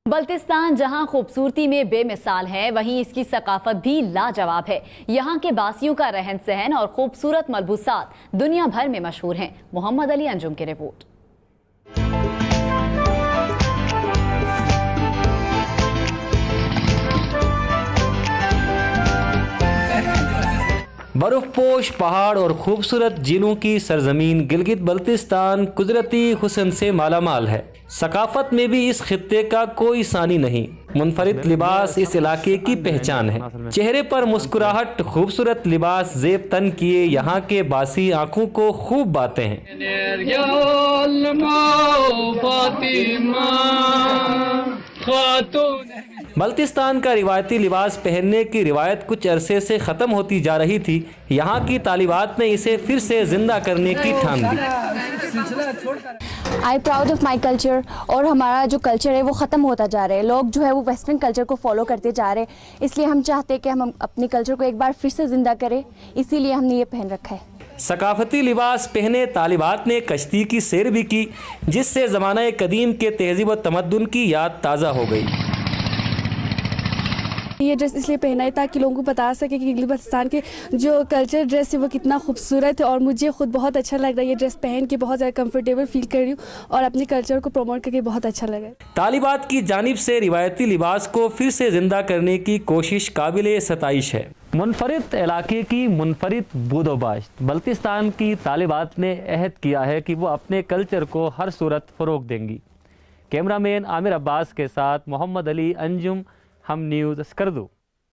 بلتستان جہاں خوبصورتی میں بے مثال ہے، وہیں اس کی ثقافت بھی لاجواب ہے۔ یہاں کے باسیوں کا رہن سہن اور خوبصورت ملبوسات دنیا بھر میں مشہور ہیں۔ محمد علی انجم کی رپورٹ۔ برف پوش پہاڑ اور خوبصورت جھیلوں کی سرزمین گلگت بلتستان قدرتی حسن سے مالا مال ہے۔ ثقافت میں بھی اس خطے کا کوئی ثانی نہیں۔ منفرد لباس اس علاقے کی پہچان ہے۔ چہرے پر مسکراہٹ، خوبصورت لباس زیب تن کیے یہاں کے باسی آنکھوں کو خوب باتے ہیں۔ بلتستان کا روایتی لباس پہننے کی روایت کچھ عرصے سے ختم ہوتی جا رہی تھی۔ یہاں کی طالبات نے اسے پھر سے زندہ کرنے کی ٹھان دی۔ آئی پراؤڈ آف مائی کلچر، اور ہمارا جو کلچر ہے وہ ختم ہوتا جا رہا ہے۔ لوگ جو ہے وہ ویسٹرن کلچر کو فالو کرتے جا رہے ہیں، اس لیے ہم چاہتے ہیں کہ ہم اپنے کلچر کو ایک بار پھر سے زندہ کریں، اسی لیے ہم نے یہ پہن رکھا ہے۔ ثقافتی لباس پہنے طالبات نے کشتی کی سیر بھی کی، جس سے زمانہ قدیم کے تہذیب و تمدن کی یاد تازہ ہو گئی۔ یہ ڈریس اس لیے پہنا ہے تاکہ لوگوں کو بتا سکے کہ بلتستان کے جو کلچر ڈریس ہے وہ کتنا خوبصورت ہے، اور مجھے خود بہت اچھا لگ رہا ہے یہ ڈریس پہن کے، بہت زیادہ کمفرٹیبل فیل کر رہی ہوں اور اپنے کلچر کو پروموٹ کر کے بہت اچھا لگا ہے۔ طالبات کی جانب سے روایتی لباس کو پھر سے زندہ کرنے کی کوشش قابل ستائش ہے۔ منفرد علاقے کی منفرد بود و باشت، بلتستان کی طالبات نے عہد کیا ہے کہ وہ اپنے کلچر کو ہر صورت فروغ دیں گی۔ کیمرہ مین عامر عباس کے ساتھ محمد علی انجم، ہم نیوز اسکردو۔